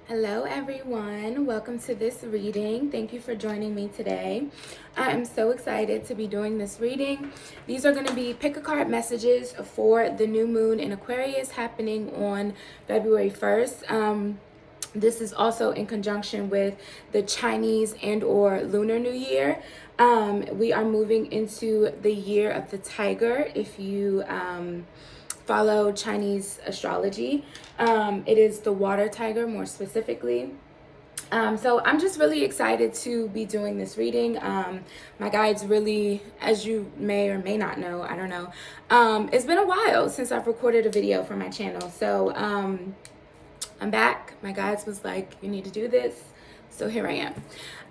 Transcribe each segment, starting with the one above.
Hello everyone, welcome to this reading. Thank you for joining me today. I am so excited to be doing this reading. These are going to be pick a card messages for the new moon in Aquarius happening on February 1st. This is also in conjunction with the Chinese and or Lunar New Year. We are moving into the year of the tiger. If you follow Chinese astrology, it is the water tiger more specifically. So I'm just really excited to be doing this reading. My guides really, as you may or may not know, I don't know, it's been a while since I've recorded a video for my channel. So I'm back. My guides was like, you need to do this. So here I am.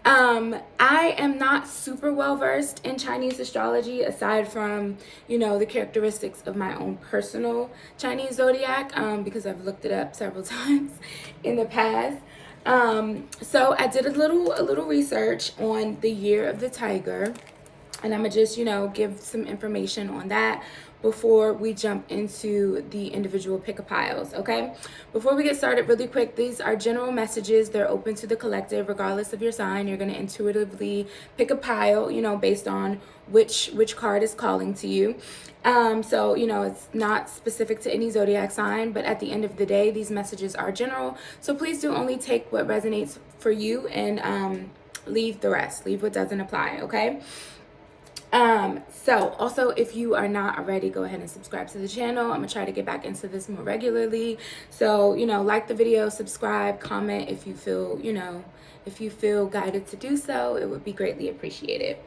I am not super well versed in Chinese astrology aside from, the characteristics of my own personal Chinese zodiac, because I've looked it up several times in the past. So I did a little research on the year of the tiger, and I'm gonna just, give some information on that before we jump into the individual pick-a-piles, okay? Before we get started, really quick, these are general messages. They're open to the collective, regardless of your sign. You're gonna intuitively pick a pile, based on which card is calling to you. So, it's not specific to any zodiac sign, but at the end of the day, these messages are general. So please do only take what resonates for you and leave the rest. Leave what doesn't apply, okay? So also, if you are not already, go ahead and subscribe to the channel. I'm gonna try to get back into this more regularly. So, like the video, subscribe, comment if you feel, if you feel guided to do so, it would be greatly appreciated.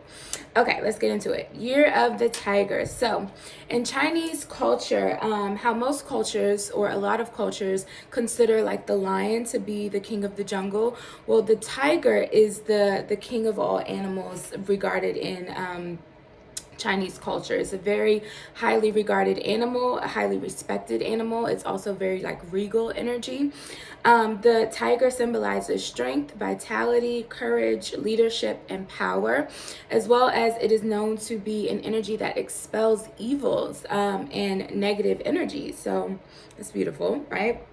Okay, let's get into it. Year of the Tiger. So in Chinese culture, how most cultures or a lot of cultures consider like the lion to be the king of the jungle. Well, the tiger is the king of all animals regarded in Chinese culture. It's a very highly regarded animal, a highly respected animal. It's also very like regal energy. The tiger symbolizes strength, vitality, courage, leadership, and power, as well as it is known to be an energy that expels evils and negative energies. So it's beautiful, right?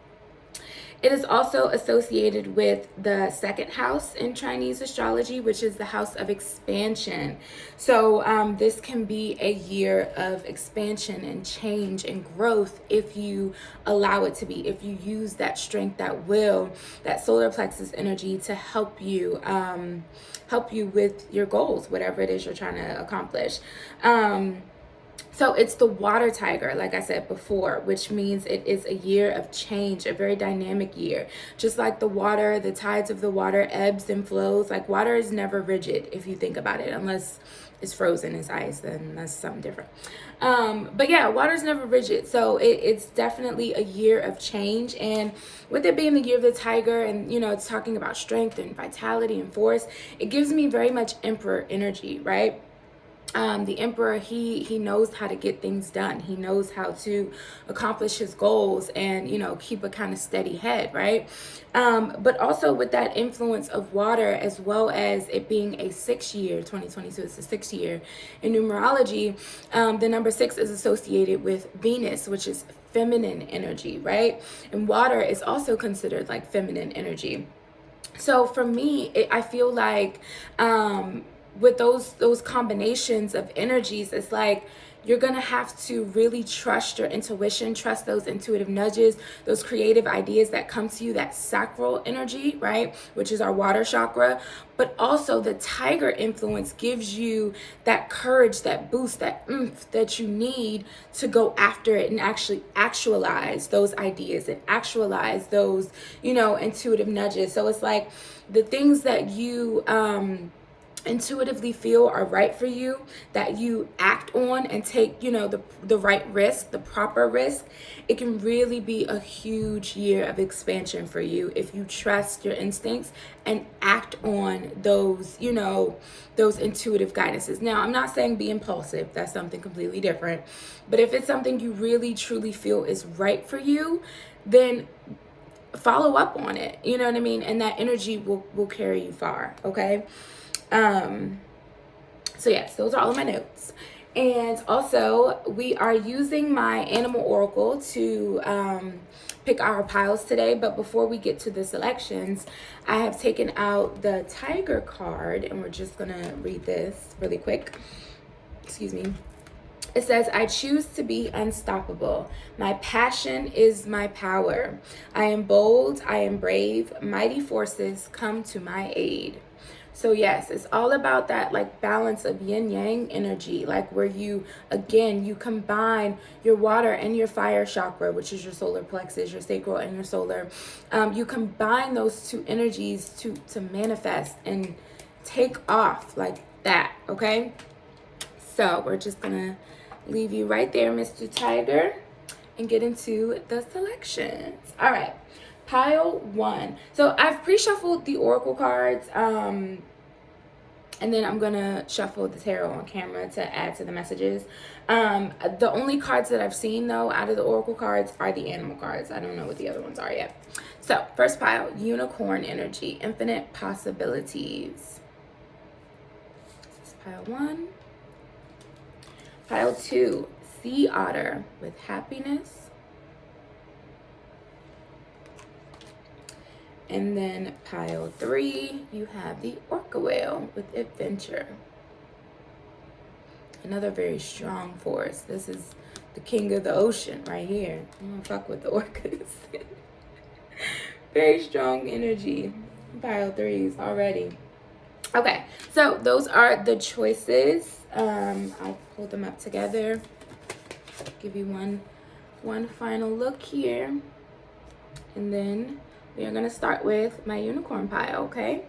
It is also associated with the second house in Chinese astrology, which is the house of expansion. So this can be a year of expansion and change and growth if you allow it to be, if you use that strength, that will, that solar plexus energy to help you with your goals, whatever it is you're trying to accomplish. So it's the water tiger, like I said before, which means it is a year of change, a very dynamic year. Just like the water, the tides of the water ebbs and flows. Like water is never rigid if you think about it, unless it's frozen as ice, then that's something different. But yeah, water is never rigid. So it's definitely a year of change. And with it being the year of the tiger and, it's talking about strength and vitality and force, it gives me very much emperor energy, right? The emperor, he knows how to get things done. He knows how to accomplish his goals and, keep a kind of steady head, right? But also with that influence of water, as well as it being a 6 year, 2022 is the 6th year in numerology, the number 6 is associated with Venus, which is feminine energy, right? And water is also considered like feminine energy. So for me, I feel like with those combinations of energies, it's like you're gonna have to really trust your intuition, trust those intuitive nudges, those creative ideas that come to you, that sacral energy, right, which is our water chakra. But also the tiger influence gives you that courage, that boost, that oomph that you need to go after it and actually actualize those ideas and actualize those, intuitive nudges. So it's like the things that you intuitively feel are right for you, that you act on and take, the right risk, the proper risk, it can really be a huge year of expansion for you if you trust your instincts and act on those, those intuitive guidances. Now, I'm not saying be impulsive. That's something completely different. But if it's something you really, truly feel is right for you, then follow up on it. You know what I mean? And that energy will carry you far, okay? So yes, those are all of my notes. And also, we are using my animal oracle to pick our piles today. But before we get to the selections, I have taken out the tiger card, and we're just gonna read this really quick. Excuse me. It says, I choose to be unstoppable. My passion is my power. I am bold. I am brave. Mighty forces come to my aid. So yes, it's all about that like balance of yin yang energy, like where you, again, you combine your water and your fire chakra, which is your solar plexus, your sacral and your solar. You combine those two energies to manifest and take off like that. Okay. So we're just gonna leave you right there, Mr. Tiger, and get into the selections. All right, pile 1. So I've pre-shuffled the oracle cards, and then I'm gonna shuffle the tarot on camera to add to the messages. The only cards that I've seen though out of the oracle cards are the animal cards. I don't know what the other ones are yet. So first pile, unicorn energy, infinite possibilities. This is pile 1. Pile 2, sea otter with happiness. And then pile 3, you have the orca whale with adventure. Another very strong force. This is the king of the ocean right here. I'm gonna fuck with the orcas. Very strong energy. Pile 3s already. Okay, so those are the choices. I'll pull them up together. Give you one final look here. And then we are going to start with my unicorn pile, okay?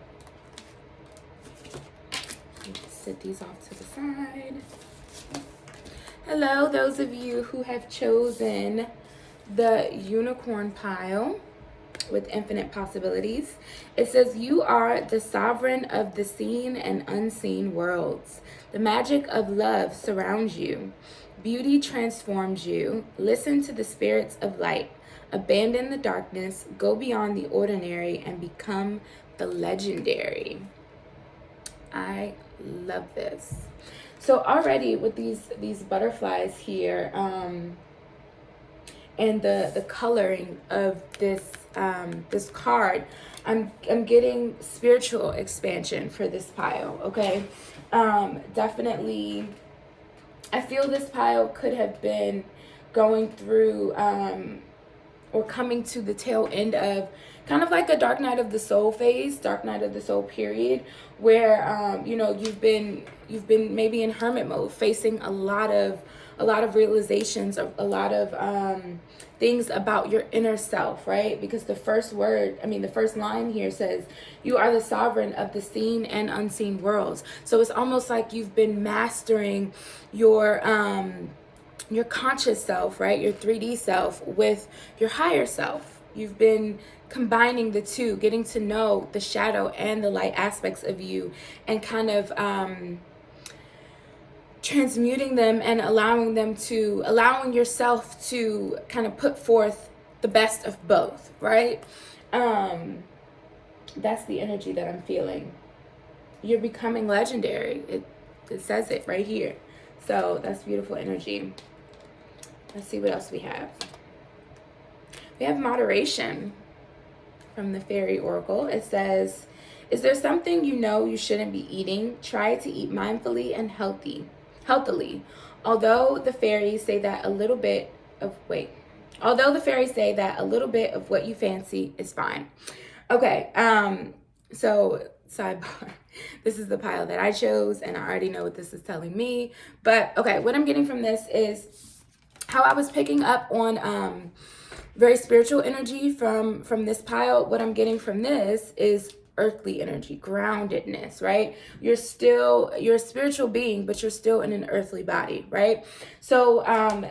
Set these off to the side. Hello, those of you who have chosen the unicorn pile with infinite possibilities. It says, you are the sovereign of the seen and unseen worlds. The magic of love surrounds you. Beauty transforms you. Listen to the spirits of light. Abandon the darkness. Go beyond the ordinary and become the legendary. I love this. So already with these butterflies here, and the coloring of this this card, I'm getting spiritual expansion for this pile. Okay, definitely. I feel this pile could have been going through or coming to the tail end of kind of like a dark night of the soul phase, dark night of the soul period, where you know, you've been maybe in hermit mode, facing a lot of realizations, a lot of things about your inner self, right? Because the first line here says, you are the sovereign of the seen and unseen worlds. So it's almost like you've been mastering your conscious self, right? Your 3D self with your higher self. You've been combining the two, getting to know the shadow and the light aspects of you, and kind of transmuting them and allowing yourself to kind of put forth the best of both, right? That's the energy that I'm feeling. You're becoming legendary. It says it right here. So that's beautiful energy. Let's see what else we have. We have moderation from the fairy oracle. It says, is there something you know you shouldn't be eating? Try to eat mindfully and healthily. Although the fairies say that a little bit of what you fancy is fine. Okay, so sidebar. This is the pile that I chose, and I already know what this is telling me. But okay, what I'm getting from this is how I was picking up on very spiritual energy from this pile. What I'm getting from this is earthly energy, groundedness, right? You're a spiritual being, but you're still in an earthly body, right? So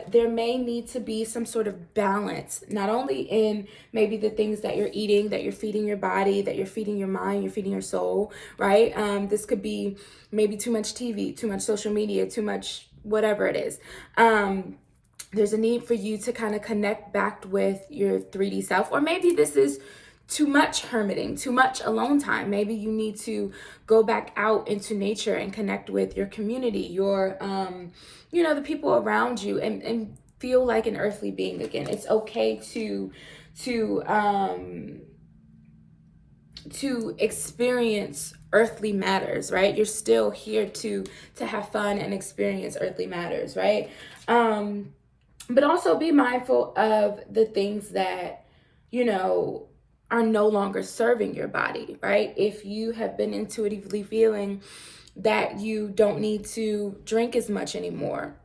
there may need to be some sort of balance, not only in maybe the things that you're eating, that you're feeding your body, that you're feeding your mind, you're feeding your soul, right? This could be maybe too much TV, too much social media, too much whatever it is. There's a need for you to kind of connect back with your 3D self, or maybe this is too much hermiting, too much alone time. Maybe you need to go back out into nature and connect with your community, your, the people around you, and feel like an earthly being again. It's okay to experience earthly matters, right? You're still here to have fun and experience earthly matters, right? But also be mindful of the things that, are no longer serving your body, right? If you have been intuitively feeling that you don't need to drink as much anymore,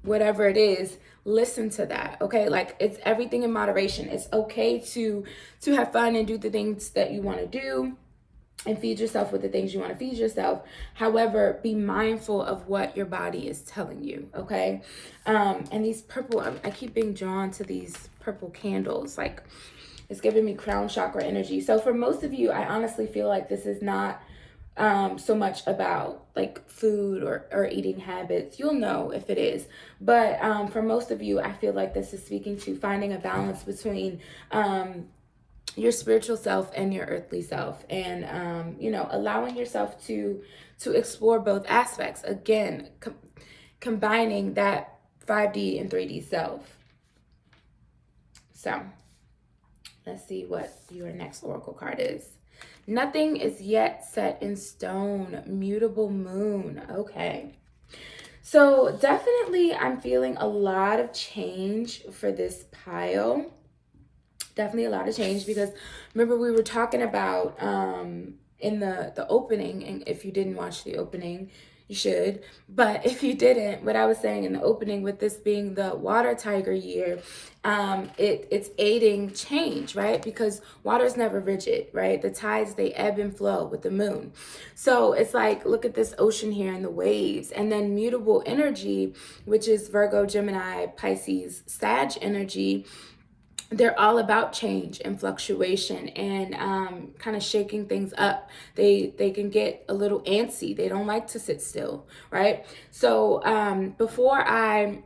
whatever it is, listen to that. Okay, like, it's everything in moderation. It's okay to have fun and do the things that you want to do and feed yourself with the things you want to feed yourself. However, be mindful of what your body is telling you. Okay. And these purple, I keep being drawn to these purple candles. Like, it's giving me crown chakra energy. So for most of you, I honestly feel like this is not so much about like food or eating habits. You'll know if it is. But for most of you, I feel like this is speaking to finding a balance between your spiritual self and your earthly self, and allowing yourself to explore both aspects. Again, combining that 5D and 3D self. So let's see what your next oracle card is. Nothing is yet set in stone. Mutable moon. Okay. So definitely I'm feeling a lot of change for this pile. Definitely a lot of change, because remember we were talking about in the opening, and if you didn't watch the opening, you should. But if you didn't, what I was saying in the opening, with this being the water tiger year, it's aiding change, right? Because water is never rigid, right? The tides, they ebb and flow with the moon. So it's like, look at this ocean here and the waves. And then mutable energy, which is Virgo, Gemini, Pisces, Sag energy, they're all about change and fluctuation and kind of shaking things up. They can get a little antsy. They don't like to sit still, right? So before I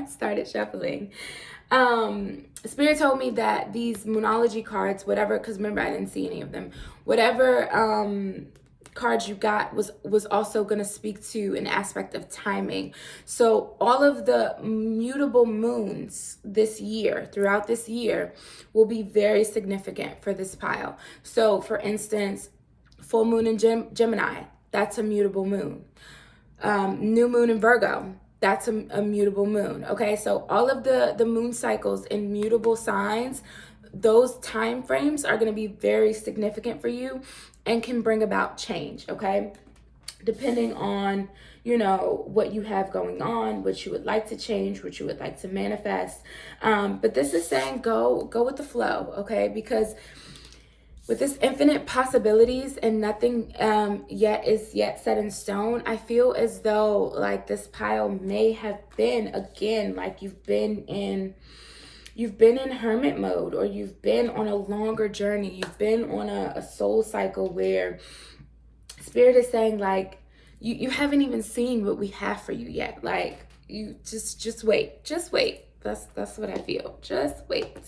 started shuffling, Spirit told me that these Moonology cards, whatever, because remember I didn't see any of them, whatever cards you got was also going to speak to an aspect of timing. So all of the mutable moons this year, throughout this year, will be very significant for this pile. So for instance, full moon in Gemini, that's a mutable moon. New moon in Virgo, that's a mutable moon. Okay, so all of the moon cycles in mutable signs, those time frames are going to be very significant for you and can bring about change. Okay, depending on what you have going on, what you would like to change, what you would like to manifest. But this is saying go with the flow. Okay, because with this infinite possibilities and nothing is yet set in stone, I feel as though like this pile may have been, again, like you've been in hermit mode, or you've been on a longer journey. You've been on a soul cycle where Spirit is saying like, you haven't even seen what we have for you yet. Like, you just wait. That's what I feel. Just wait.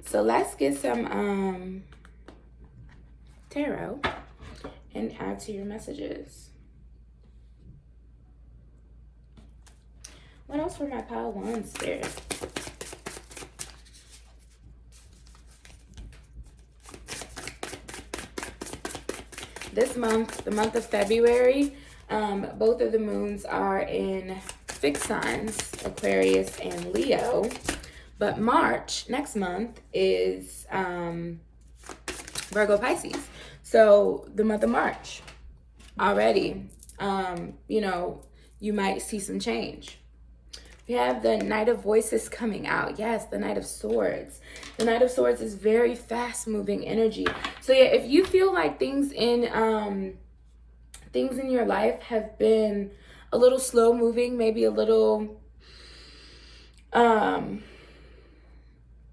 So let's get some tarot and add to your messages. What else for my pile one, Spirit? This month, the month of February, both of the moons are in fixed signs, Aquarius and Leo. But March, next month, is Virgo, Pisces. So the month of March already, you might see some change. We have the Knight of Voices coming out. Yes, the Knight of Swords. The Knight of Swords is very fast-moving energy. So yeah, if you feel like things in your life have been a little slow-moving, maybe a little, I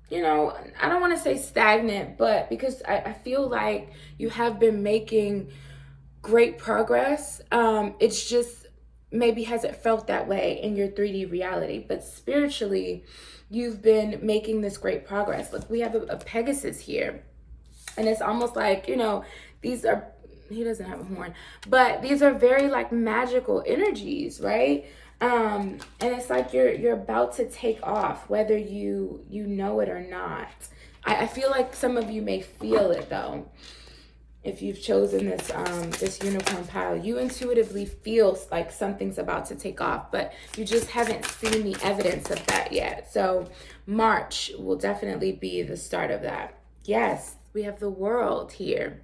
don't want to say stagnant, but because I feel like you have been making great progress. It's just maybe hasn't felt that way in your 3D reality, but spiritually, you've been making this great progress. Look, we have a Pegasus here, and it's almost like, you know, these are, he doesn't have a horn, but these are very like magical energies, right? And it's like you're about to take off, whether you know it or not. I feel like some of you may feel it though. If you've chosen this unicorn pile, you intuitively feel like something's about to take off, but you just haven't seen the evidence of that yet. So March will definitely be the start of that. Yes, we have the World here.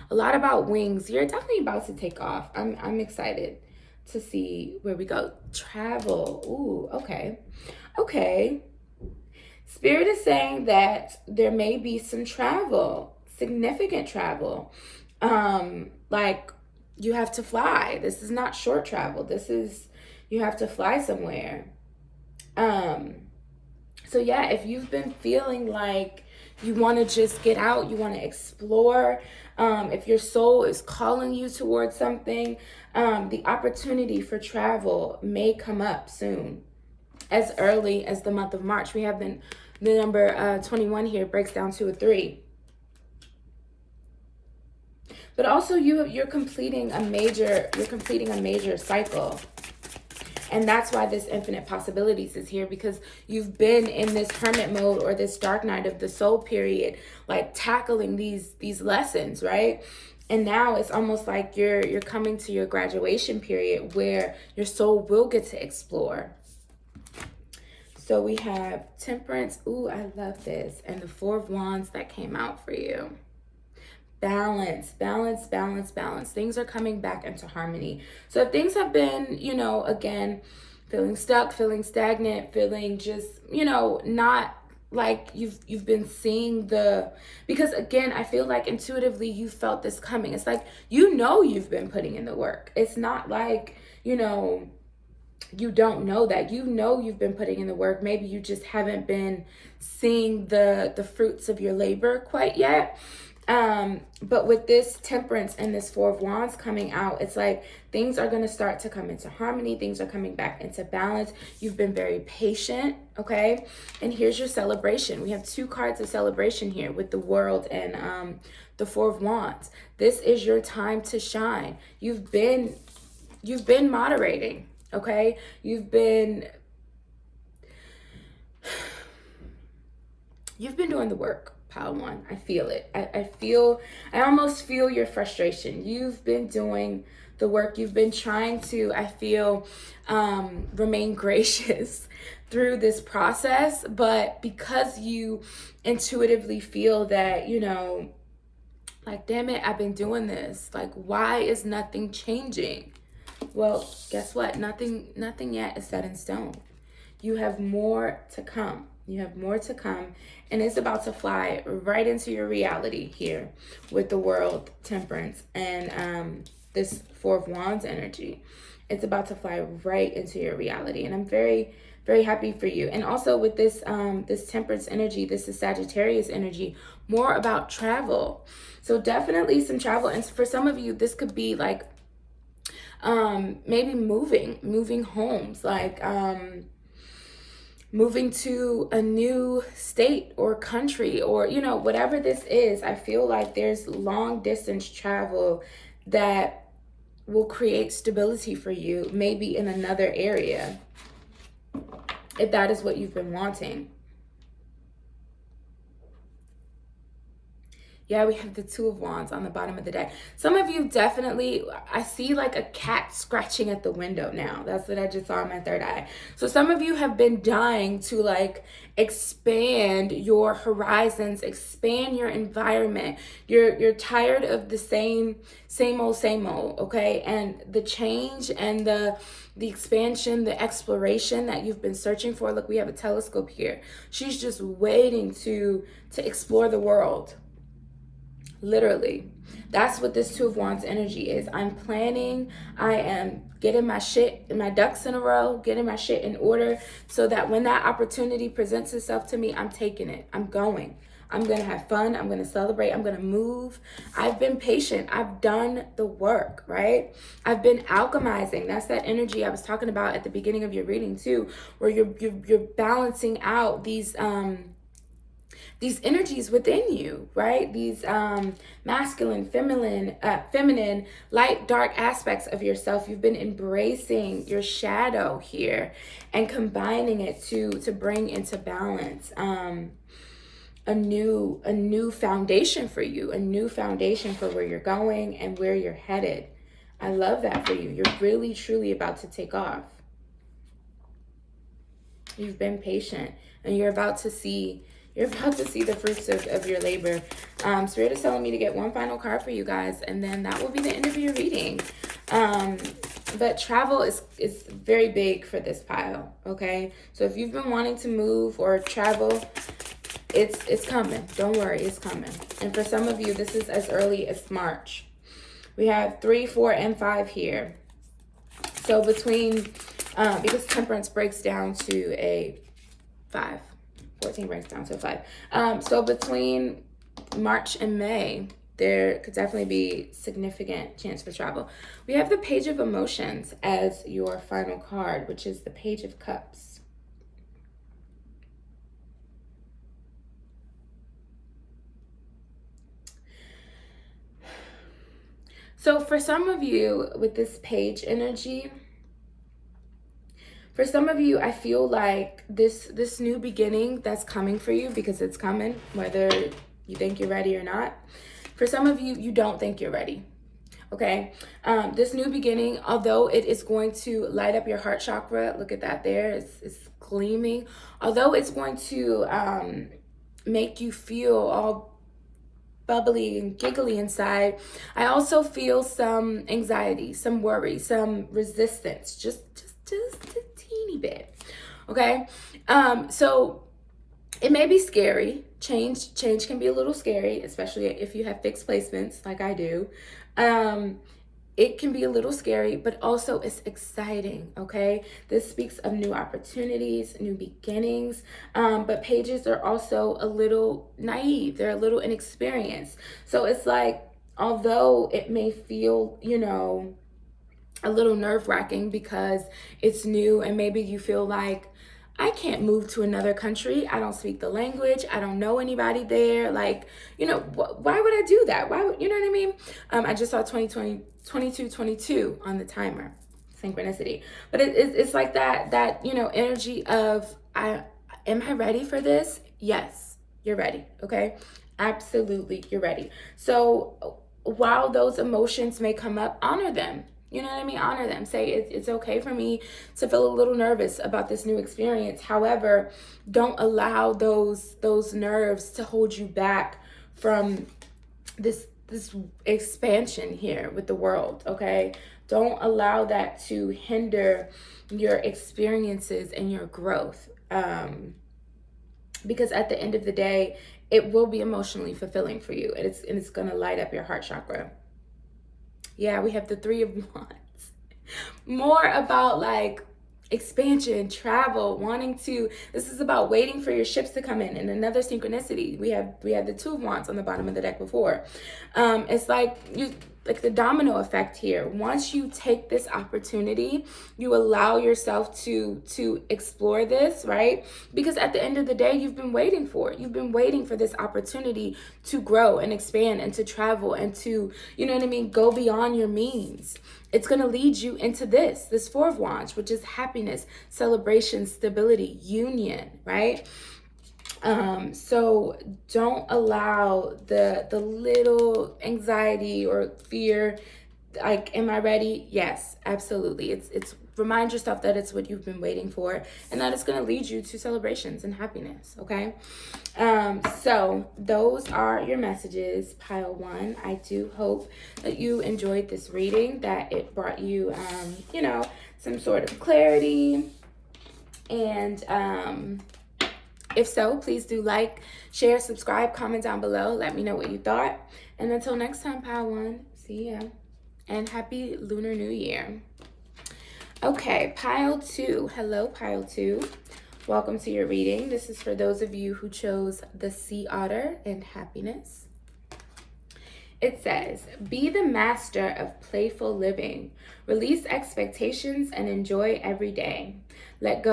A lot about wings. You're definitely about to take off. I'm excited to see where we go. Travel. Ooh, okay. Okay. Spirit is saying that there may be some travel, significant travel. Like you have to fly. This is not short travel. This is, you have to fly somewhere. Um, so yeah, if you've been feeling like you want to just get out, you want to explore, if your soul is calling you towards something, the opportunity for travel may come up soon. As early as the month of March, we have the number 21 here, breaks down to a 3. But also you're completing a major cycle. And that's why this infinite possibilities is here, because you've been in this hermit mode or this dark night of the soul period, like tackling these lessons, right? And now it's almost like you're coming to your graduation period where your soul will get to explore. So we have Temperance. Ooh, I love this. And the 4 of Wands that came out for you. Balance, balance, balance, balance. Things are coming back into harmony. So if things have been, you know, again, feeling stuck, feeling stagnant, feeling just, you know, not like you've been seeing the, because again, I feel like intuitively you felt this coming. It's like, you know, you've been putting in the work. It's not like, you know, you don't know that. You know you've been putting in the work. Maybe you just haven't been seeing the fruits of your labor quite yet. But with this Temperance and this 4 of Wands coming out, it's like things are going to start to come into harmony. Things are coming back into balance. You've been very patient, okay? And here's your celebration. We have 2 cards of celebration here with the World and the 4 of Wands. This is your time to shine. You've been moderating, okay? You've been doing the work. Pile 1. I feel it. I almost feel your frustration. You've been doing the work. You've been trying to, I feel, remain gracious through this process. But because you intuitively feel that, you know, like, damn it, I've been doing this. Like, why is nothing changing? Well, guess what? Nothing yet is set in stone. You have more to come. You have more to come, and it's about to fly right into your reality here with the World, Temperance, and this 4 of Wands energy. It's about to fly right into your reality, and I'm very, very happy for you. And also with this this Temperance energy, this is Sagittarius energy, more about travel. So definitely some travel, and for some of you, this could be like maybe moving homes, like moving to a new state or country, or, you know, whatever this is. I feel like there's long distance travel that will create stability for you, maybe in another area, if that is what you've been wanting. Yeah, we have the 2 of Wands on the bottom of the deck. Some of you definitely, I see like a cat scratching at the window now. That's what I just saw in my third eye. So some of you have been dying to like expand your horizons, expand your environment. You're tired of the same old, okay? And the change and the expansion, the exploration that you've been searching for. Look, we have a telescope here. She's just waiting to explore the world. Literally. That's what this 2 of Wands energy is. I'm planning. I am getting my ducks in a row, getting my shit in order, so that when that opportunity presents itself to me, I'm taking it. I'm going. I'm going to have fun. I'm going to celebrate. I'm going to move. I've been patient. I've done the work, right? I've been alchemizing. That's that energy I was talking about at the beginning of your reading too, where you're balancing out these energies within you, right? These masculine, feminine, light, dark aspects of yourself. You've been embracing your shadow here and combining it to bring into balance a new foundation for you, a new foundation for where you're going and where you're headed. I love that for you. You're really, truly about to take off. You've been patient and you're about to see the fruits of your labor. Spirit is telling me to get one final card for you guys, and then that will be the end of your reading. But travel is very big for this pile, okay? So if you've been wanting to move or travel, it's coming. Don't worry, it's coming. And for some of you, this is as early as March. We have 3, 4, and 5 here. So between, because temperance breaks down to a 5. 14 breaks down to a 5. So between March and May, there could definitely be significant chance for travel. We have the Page of Emotions as your final card, which is the Page of Cups. So for some of you with this page energy, for some of you, I feel like this new beginning that's coming for you, because it's coming, whether you think you're ready or not. For some of you, you don't think you're ready. Okay, this new beginning, although it is going to light up your heart chakra, look at that there, it's gleaming. Although it's going to make you feel all bubbly and giggly inside, I also feel some anxiety, some worry, some resistance, just a teeny bit. Okay, so it may be scary. Change can be a little scary, especially if you have fixed placements like I do. It can be a little scary, but also it's exciting, okay? This speaks of new opportunities, new beginnings, but pages are also a little naive. They're a little inexperienced. So it's like, although it may feel, a little nerve-wracking because it's new and maybe you feel like, I can't move to another country. I don't speak the language. I don't know anybody there. Like, why would I do that? Why would, you know what I mean? I just saw 22 on the timer, synchronicity. But it's like that, energy of, am I ready for this? Yes, you're ready. Okay. Absolutely. You're ready. So while those emotions may come up, honor them. You know what I mean? Honor them. Say it's okay for me to feel a little nervous about this new experience. However, don't allow those nerves to hold you back from this expansion here with the world, okay? Don't allow that to hinder your experiences and your growth. Because at the end of the day, it will be emotionally fulfilling for you, and it's going to light up your heart chakra. Yeah, we have the 3 of Wands. More about like expansion, travel, this is about waiting for your ships to come in. And another synchronicity, we have the 2 of Wands on the bottom of the deck before. It's like the domino effect here. Once you take this opportunity, you allow yourself to explore this, right? Because at the end of the day, you've been waiting for it. You've been waiting for this opportunity to grow and expand and to travel and to, go beyond your means. It's going to lead you into this 4 of Wands, which is happiness, celebration, stability, union, right? So don't allow the little anxiety or fear, like, am I ready? Yes, absolutely. It's remind yourself that it's what you've been waiting for and that it's going to lead you to celebrations and happiness. Okay. So those are your messages, pile 1. I do hope that you enjoyed this reading, that it brought you, some sort of clarity. And, if so, please do like, share, subscribe, comment down below. Let me know what you thought. And until next time, pile 1, see ya. And happy Lunar New Year. Okay, pile 2. Hello, pile 2. Welcome to your reading. This is for those of you who chose the Sea Otter and Happiness. It says, be the master of playful living. Release expectations and enjoy every day. Let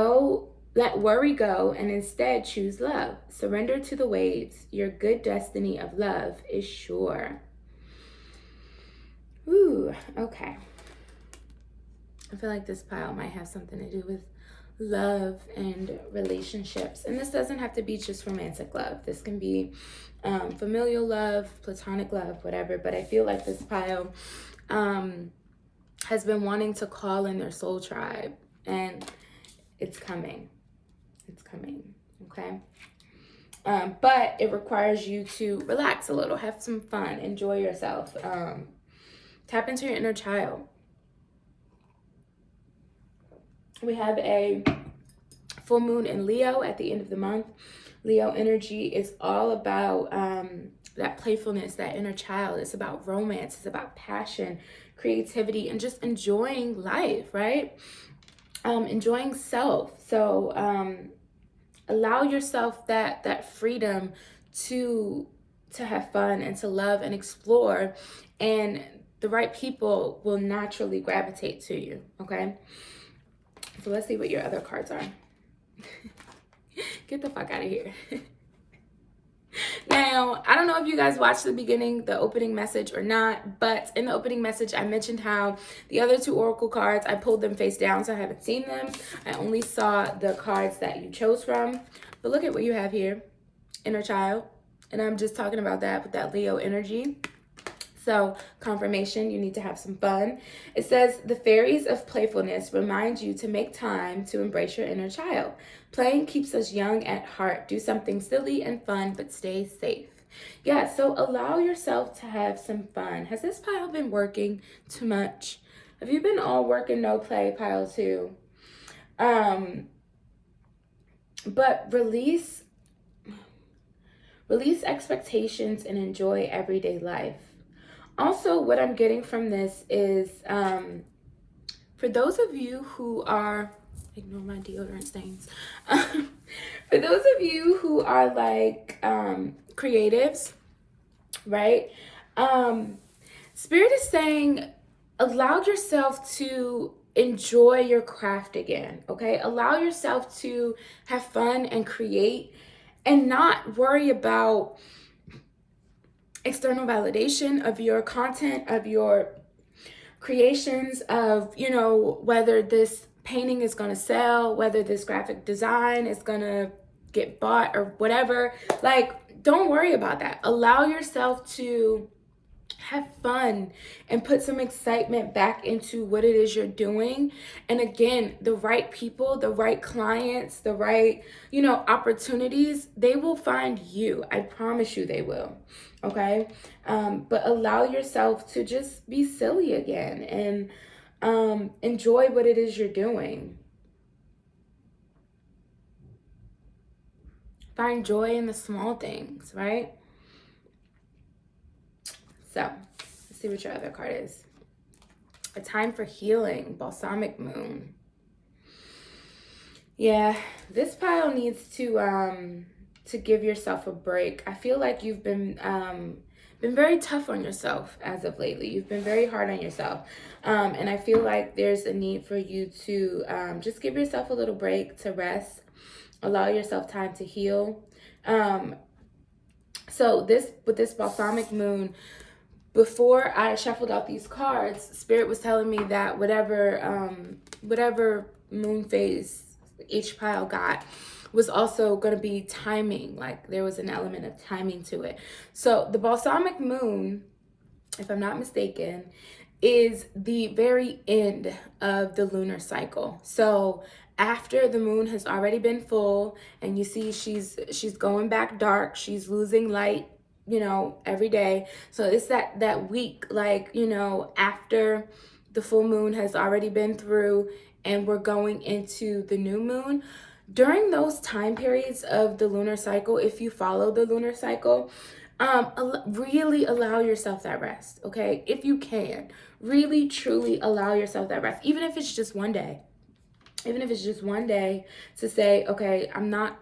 worry go and instead choose love. Surrender to the waves. Your good destiny of love is sure. Ooh, okay. I feel like this pile might have something to do with love and relationships. And this doesn't have to be just romantic love. This can be familial love, platonic love, whatever. But I feel like this pile has been wanting to call in their soul tribe. And it's coming. It's coming. Okay? But it requires you to relax a little. Have some fun. Enjoy yourself. Tap into your inner child. We have a full moon in Leo at the end of the month. Leo energy is all about that playfulness, that inner child. It's about romance. It's about passion, creativity, and just enjoying life, right? Enjoying self. So allow yourself that freedom to have fun and to love and explore, and the right people will naturally gravitate to you, okay? So let's see what your other cards are. Get the fuck out of here. Now, I don't know if you guys watched the opening message or not, but in the opening message, I mentioned how the other two oracle cards, I pulled them face down, so I haven't seen them. I only saw the cards that you chose from. But look at what you have here, inner child. And I'm just talking about that with that Leo energy. So, confirmation, you need to have some fun. It says, the fairies of playfulness remind you to make time to embrace your inner child. Playing keeps us young at heart. Do something silly and fun, but stay safe. Yeah, so allow yourself to have some fun. Has this pile been working too much? Have you been all work and no play, pile 2? But release expectations and enjoy everyday life. Also, what I'm getting from this is, for those of you who are, ignore my deodorant stains. For those of you who are like creatives, right? Spirit is saying, allow yourself to enjoy your craft again, okay? Allow yourself to have fun and create and not worry about external validation of your content, of your creations, of, you know, whether this painting is going to sell, whether this graphic design is going to get bought or whatever. Like, don't worry about that. Allow yourself to have fun and put some excitement back into what it is you're doing. And again, the right people, the right clients, the right, you know, opportunities, they will find you. I promise you they will. Okay. But allow yourself to just be silly again and enjoy what it is you're doing. Find joy in the small things, right? So let's see what your other card is. A time for healing, balsamic moon. Yeah, this pile needs to give yourself a break. I feel like you've been very tough on yourself as of lately. You've been very hard on yourself. And I feel like there's a need for you to just give yourself a little break, to rest, allow yourself time to heal. So with this balsamic moon, before I shuffled out these cards, Spirit was telling me that whatever moon phase each pile got was also going to be timing. Like, there was an element of timing to it. So the balsamic moon, if I'm not mistaken, is the very end of the lunar cycle. So after the moon has already been full and you see she's going back dark, she's losing light, you know, every day. So it's that week, like, you know, after the full moon has already been through and we're going into the new moon. During those time periods of the lunar cycle, if you follow the lunar cycle, really allow yourself that rest, okay? If you can, really, truly allow yourself that rest, even if it's just one day. even if it's just one day, to say, okay, I'm not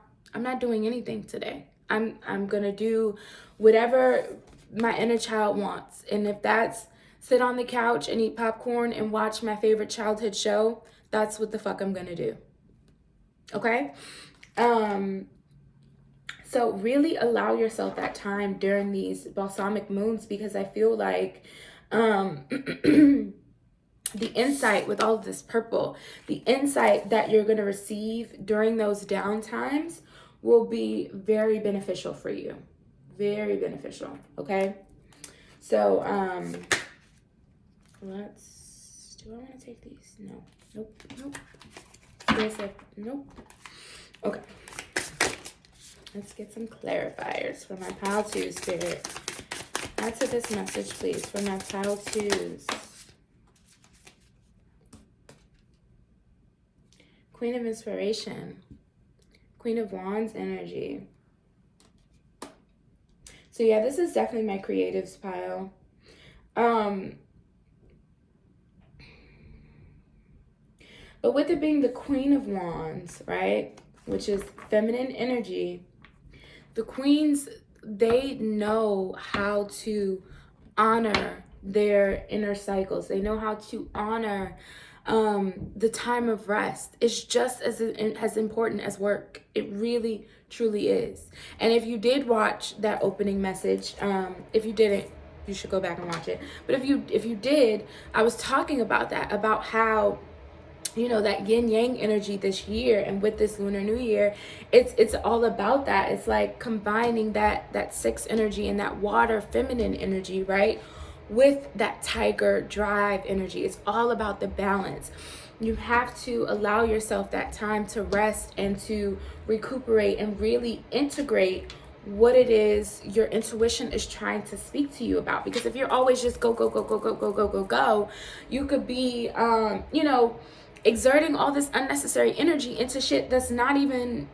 doing anything today. I'm gonna do whatever my inner child wants. And if that's sit on the couch and eat popcorn and watch my favorite childhood show, that's what the fuck I'm gonna do. Okay? So really allow yourself that time during these balsamic moons, because I feel like the insight with all of this purple, the insight that you're going to receive during those down times will be very beneficial for you. Very beneficial, okay? So, do I want to take these? No. Nope. Nope. Okay. Let's get some clarifiers for my pile 2 spirit. Answer this message, please, for my pile 2s. Queen of Inspiration. Queen of Wands energy. So yeah, this is definitely my creatives pile. But with it being the Queen of Wands, right, which is feminine energy, the queens, they know how to honor their inner cycles. They know how to honor the time of rest. It's just as important as work. It really, truly is. And if you did watch that opening message, if you didn't, you should go back and watch it. But if you did, I was talking about that, about how, you know, that yin yang energy this year, and with this Lunar New Year, it's all about that. It's like combining that 6 energy and that water feminine energy, right, with that tiger drive energy. It's all about the balance. You have to allow yourself that time to rest and to recuperate and really integrate what it is your intuition is trying to speak to you about. Because if you're always just go, you could be you know, exerting all this unnecessary energy into shit that's not even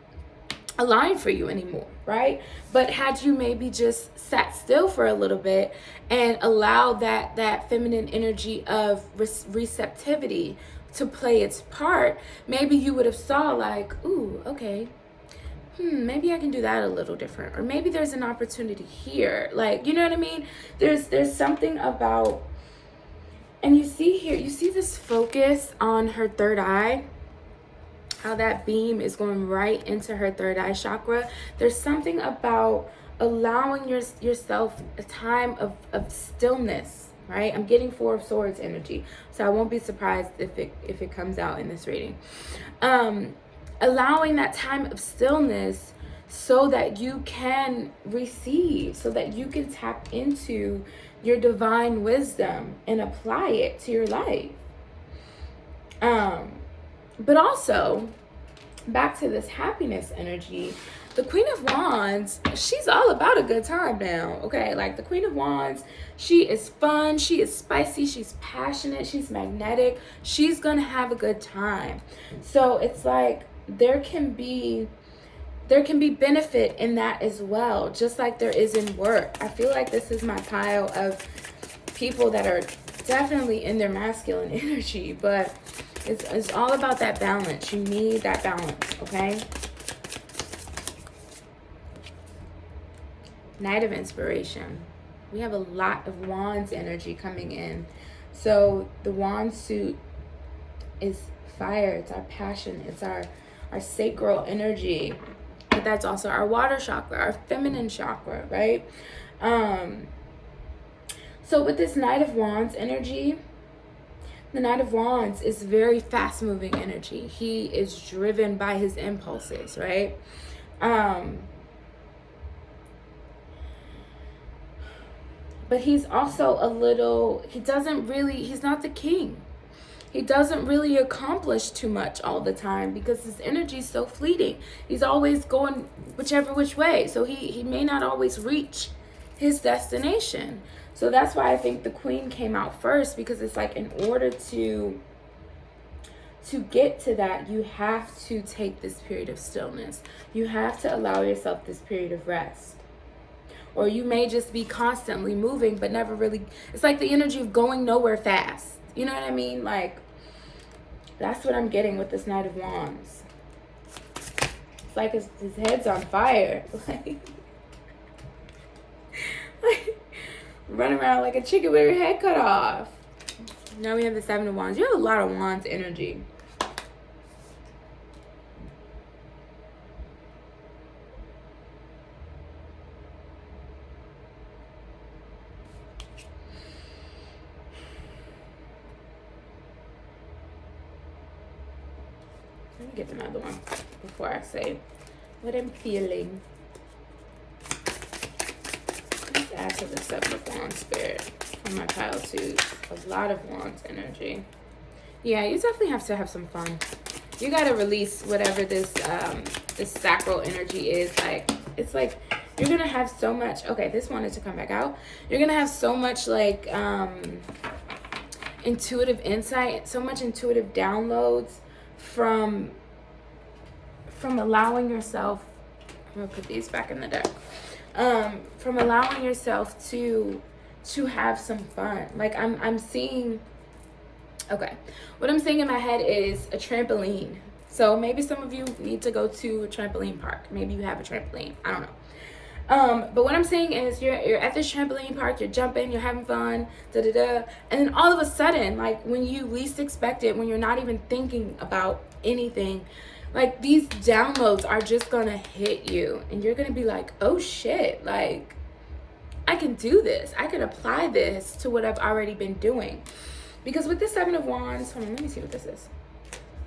aligned for you anymore, right? But had you maybe just sat still for a little bit and allowed that feminine energy of receptivity to play its part, maybe you would have saw like, ooh, okay, maybe I can do that a little different, or maybe there's an opportunity here. Like, you know what I mean? There's something about. And you see here, you see this focus on her third eye, how that beam is going right into her third eye chakra. There's something about allowing yourself a time of stillness, right? I'm getting 4 of Swords energy, so I won't be surprised if it comes out in this reading. Allowing that time of stillness so that you can receive, so that you can tap into your divine wisdom and apply it to your life. But also, back to this happiness energy, the Queen of Wands, she's all about a good time now, okay? Like, the Queen of Wands, she is fun, she is spicy, she's passionate, she's magnetic, she's gonna have a good time. So it's like there can be benefit in that as well, just like there is in work. I feel like this is my pile of people that are definitely in their masculine energy, but it's all about that balance. You need that balance, okay? Knight of Inspiration. We have a lot of Wands energy coming in. So the Wand suit is fire. It's our passion. It's our sacral energy. But that's also our water chakra, our feminine chakra, right? So with this Knight of Wands energy, the Knight of Wands is very fast-moving energy. He is driven by his impulses, right? But he's also a little, he's not the king. He doesn't really accomplish too much all the time because his energy is so fleeting. He's always going whichever which way. So he may not always reach his destination. So that's why I think the Queen came out first, because it's like, in order to get to that, you have to take this period of stillness. You have to allow yourself this period of rest. Or you may just be constantly moving, but never really, it's like the energy of going nowhere fast. You know what I mean? Like, That's what I'm getting with this Knight of Wands. It's like his head's on fire. Like running around like a chicken with her head cut off. Now we have the Seven of Wands. You have a lot of Wands energy. Let me get another one before I say what I'm feeling. Let's add to the Seven of Wands spirit from my pile too. A lot of Wands energy. Yeah, you definitely have to have some fun. You got to release whatever this this sacral energy is. Like, it's like you're gonna have so much. Okay, this wanted to come back out. You're gonna have so much like intuitive insight, so much intuitive downloads from allowing yourself. I'm gonna put these back in the deck. From allowing yourself to have some fun. Like I'm seeing. Okay, what I'm seeing in my head is a trampoline. So maybe some of you need to go to a trampoline park. Maybe you have a trampoline. I don't know. But what I'm saying is you're at this trampoline park, you're jumping, you're having fun, and then all of a sudden, like when you least expect it, when you're not even thinking about anything, like these downloads are just gonna hit you, and you're gonna be like, oh shit, like I can do this. I can apply this to what I've already been doing. Because with the Seven of Wands, hold on, let me see what this is.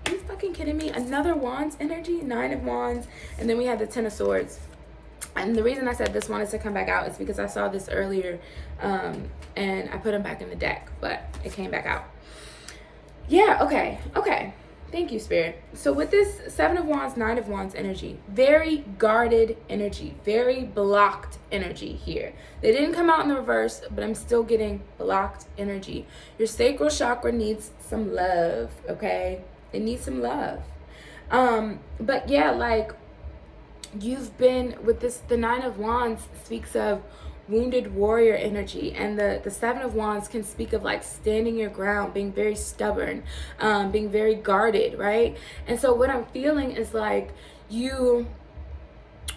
Are you fucking kidding me? Another Wands energy, Nine of Wands, and then we have the Ten of Swords. And the reason I said this wanted to come back out is because I saw this earlier, and I put them back in the deck, but it came back out. Yeah, okay. Thank you, Spirit. So with this Seven of Wands, Nine of Wands energy, very guarded energy, very blocked energy here. They didn't come out in the reverse, but I'm still getting blocked energy. Your sacral chakra needs some love, okay? It needs some love. But yeah, like you've been with this, the Nine of Wands speaks of wounded warrior energy, and the Seven of Wands can speak of like standing your ground, being very stubborn, being very guarded, right? And so what I'm feeling is like you're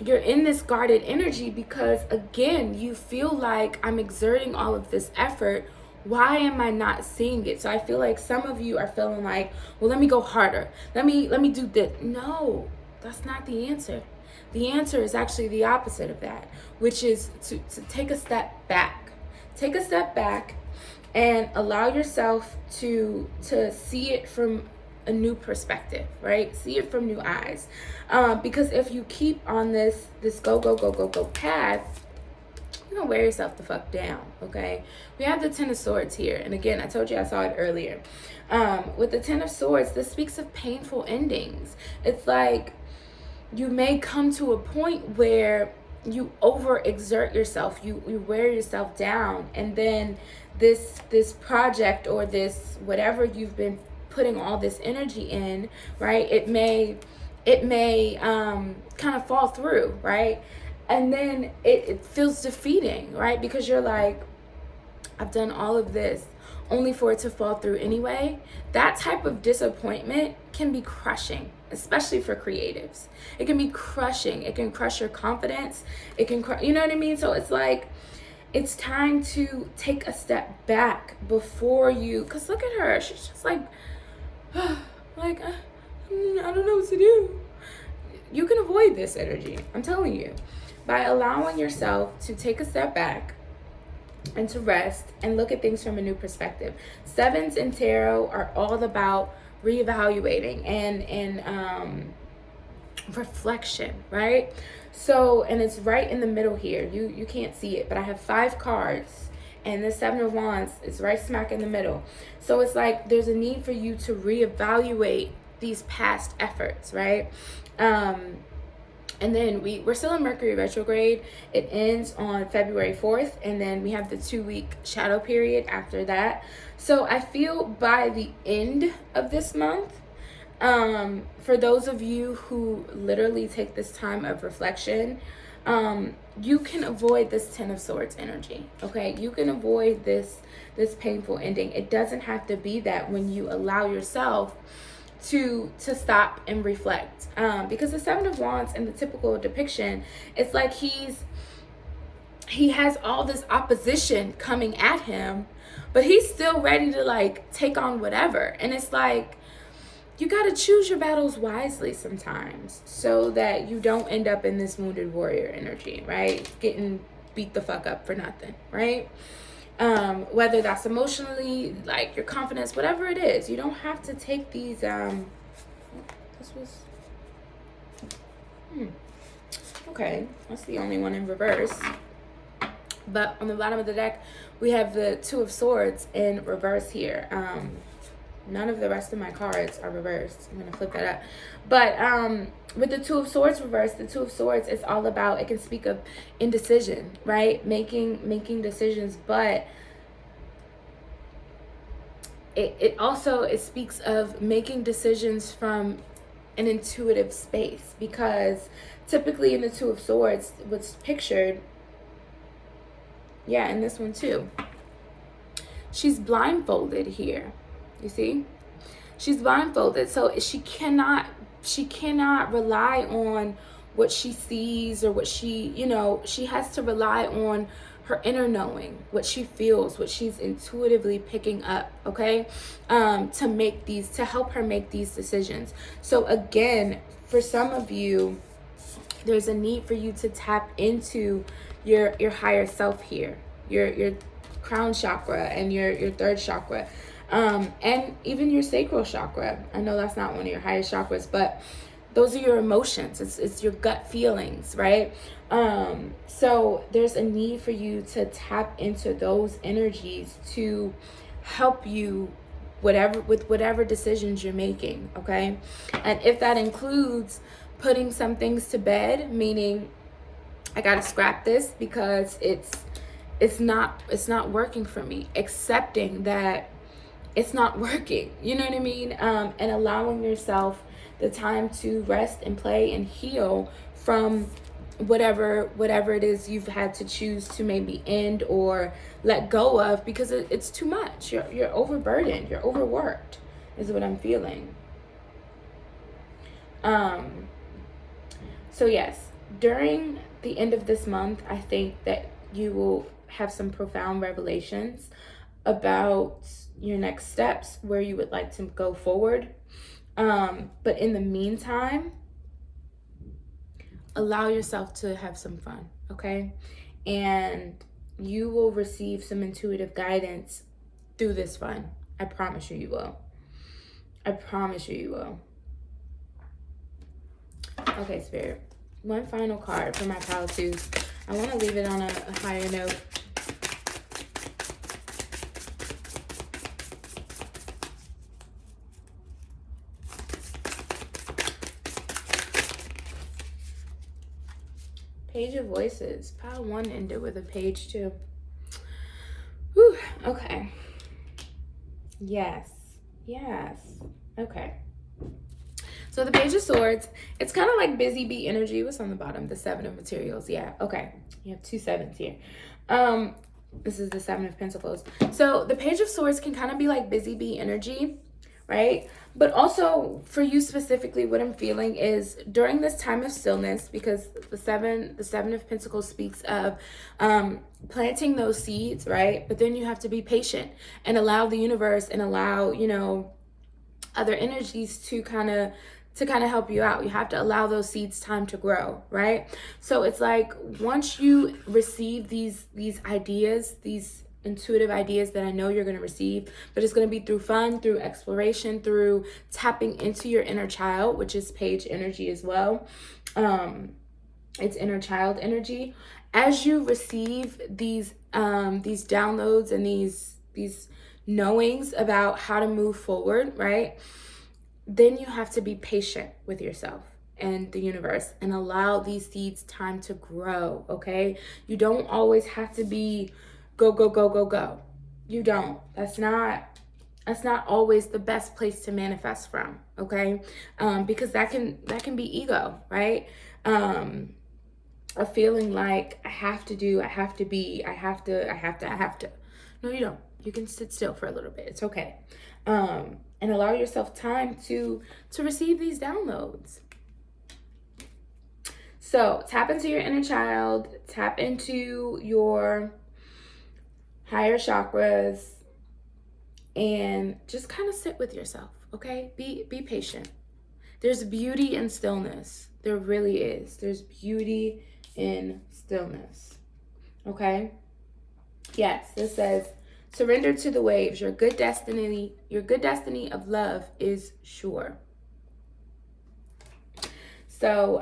in this guarded energy because again you feel like I'm exerting all of this effort. Why am I not seeing it? So I feel like some of you are feeling like, well, let me go harder, let me do this. No, that's not the answer. The answer is actually the opposite of that, which is to take a step back. Take a step back and allow yourself to see it from a new perspective, right? See it from new eyes. Because if you keep on this go path, you're gonna wear yourself the fuck down, okay? We have the Ten of Swords here. And again, I told you I saw it earlier. With the Ten of Swords, this speaks of painful endings. It's like, you may come to a point where you overexert yourself, you wear yourself down, and then this project or this whatever you've been putting all this energy in, right? It may kind of fall through, right? And then it feels defeating, right? Because you're like, I've done all of this only for it to fall through anyway. That type of disappointment can be crushing, especially for creatives. It can be crushing. It can crush your confidence. It can, you know what I mean? So it's like, it's time to take a step back before you, because look at her. She's just like, like, I don't know what to do. You can avoid this energy, I'm telling you, by allowing yourself to take a step back and to rest and look at things from a new perspective. Sevens in tarot are all about reevaluating and reflection, right? So, and it's right in the middle here. You can't see it, but I have 5 cards, and the Seven of Wands is right smack in the middle. So it's like there's a need for you to reevaluate these past efforts, right? And then we're still in Mercury retrograde. It ends on February 4th, and then we have the 2-week shadow period after that. So I feel by the end of this month, for those of you who literally take this time of reflection, you can avoid this Ten of Swords energy, okay? You can avoid this painful ending. It doesn't have to be that when you allow yourself to stop and reflect, because the Seven of Wands in the typical depiction, it's like he has all this opposition coming at him, but he's still ready to like take on whatever. And it's like, you got to choose your battles wisely sometimes so that you don't end up in this wounded warrior energy, right? Getting beat the fuck up for nothing, right? Whether that's emotionally, like your confidence, whatever it is, you don't have to take these, this was, okay, that's the only one in reverse. But on the bottom of the deck, we have the Two of Swords in reverse here. None of the rest of my cards are reversed. I'm going to flip that up. But with the Two of Swords reversed, the Two of Swords is all about, it can speak of indecision, right? Making decisions. But it speaks of making decisions from an intuitive space. Because typically in the Two of Swords, what's pictured, yeah, and this one too, she's blindfolded here. You see, she's blindfolded, so she cannot rely on what she sees or what she, she has to rely on her inner knowing, what she feels, what she's intuitively picking up, okay, to help her make these decisions. So again, for some of you, there's a need for you to tap into your higher self here, your crown chakra and your third chakra, and even your sacral chakra. I know that's not one of your highest chakras, but those are your emotions. It's your gut feelings, right? So there's a need for you to tap into those energies to help you with whatever decisions you're making, okay? And if that includes putting some things to bed, meaning I gotta scrap this because it's not working for me, accepting that it's not working, you know what I mean? And allowing yourself the time to rest and play and heal from whatever it is you've had to choose to maybe end or let go of, because it's too much. You're overburdened, you're overworked, is what I'm feeling. So yes, during the end of this month, I think that you will have some profound revelations about your next steps, where you would like to go forward. But in the meantime, allow yourself to have some fun, okay? And you will receive some intuitive guidance through this fun. I promise you will. I promise you will. Okay, Spirit. One final card for my pile twos. I want to leave it on a higher note. Page of Voices. Pile one ended with a page two. Whew, okay. Yes. Okay. So the Page of Swords, it's kind of like busy bee energy. What's on the bottom? The Seven of Materials. Yeah, okay. You have 2 sevens here. This is the Seven of Pentacles. So the Page of Swords can kind of be like busy bee energy, right? But also for you specifically, what I'm feeling is during this time of stillness, because the Seven of Pentacles speaks of planting those seeds, right? But then you have to be patient and allow the universe and allow, other energies to kind of help you out. You have to allow those seeds time to grow, right? So it's like once you receive these ideas, these intuitive ideas that I know you're going to receive, but it's going to be through fun, through exploration, through tapping into your inner child, which is page energy as well. It's inner child energy. As you receive these downloads and these knowings about how to move forward, right? Then you have to be patient with yourself and the universe and allow these seeds time to grow, okay? You don't always have to be go. You don't. That's not always the best place to manifest from, okay? Because that can be ego, right? A feeling like I have to do, I have to be, I have to. No, you don't. You can sit still for a little bit. It's okay. And allow yourself time to receive these downloads. So tap into your inner child, tap into your higher chakras, and just kind of sit with yourself, okay? Be patient. There's beauty in stillness. There really is. There's beauty in stillness. Okay? Yes, this says, surrender to the waves. Your good destiny of love is sure. So,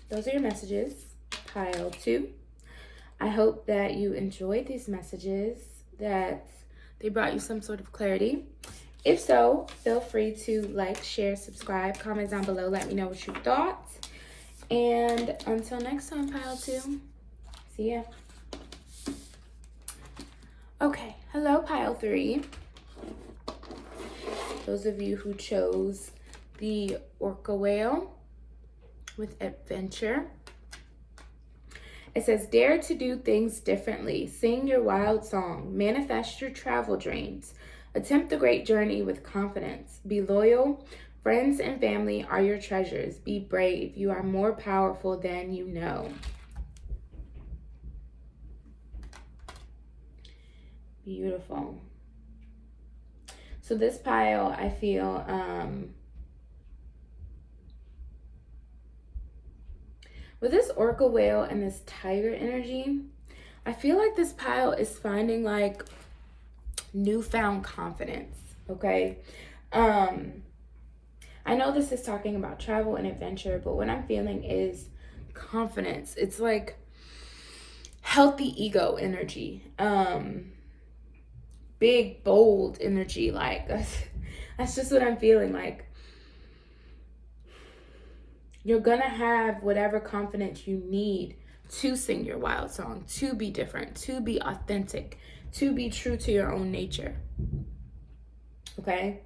those are your messages, pile 2. I hope that you enjoyed these messages, that they brought you some sort of clarity. If so, feel free to like, share, subscribe, comment down below. Let me know what you thought. And until next time, pile 2. See ya. Okay, hello, pile 3. Those of you who chose the orca whale with adventure. It says, dare to do things differently. Sing your wild song. Manifest your travel dreams. Attempt the great journey with confidence. Be loyal. Friends and family are your treasures. Be brave. You are more powerful than you know. Beautiful. So this pile, I feel, with this orca whale and this tiger energy, I feel like this pile is finding like newfound confidence, okay? I know this is talking about travel and adventure, but what I'm feeling is confidence. It's like healthy ego energy, big, bold energy. Like that's just what I'm feeling. Like you're gonna have whatever confidence you need to sing your wild song, to be different, to be authentic, to be true to your own nature. Okay?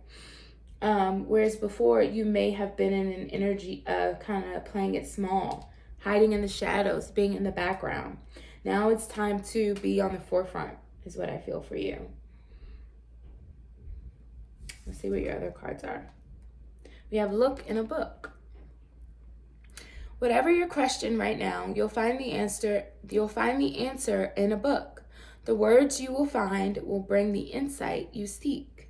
Whereas before, you may have been in an energy of kind of playing it small, hiding in the shadows, being in the background. Now it's time to be on the forefront, is what I feel for you. Let's see what your other cards are. We have look in a book. Whatever your question right now, you'll find the answer in a book. The words you will find will bring the insight you seek.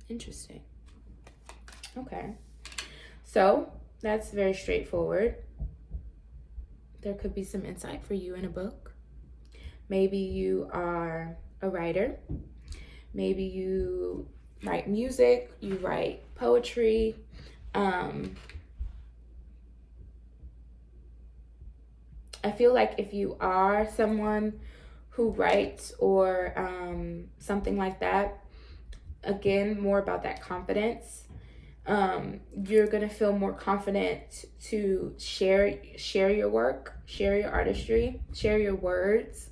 Interesting. Okay. So, that's very straightforward. There could be some insight for you in a book. Maybe you are a writer. Maybe you write music, you write poetry. I feel like if you are someone who writes or something like that, again, more about that confidence. You're gonna feel more confident to share your work, share your artistry, share your words.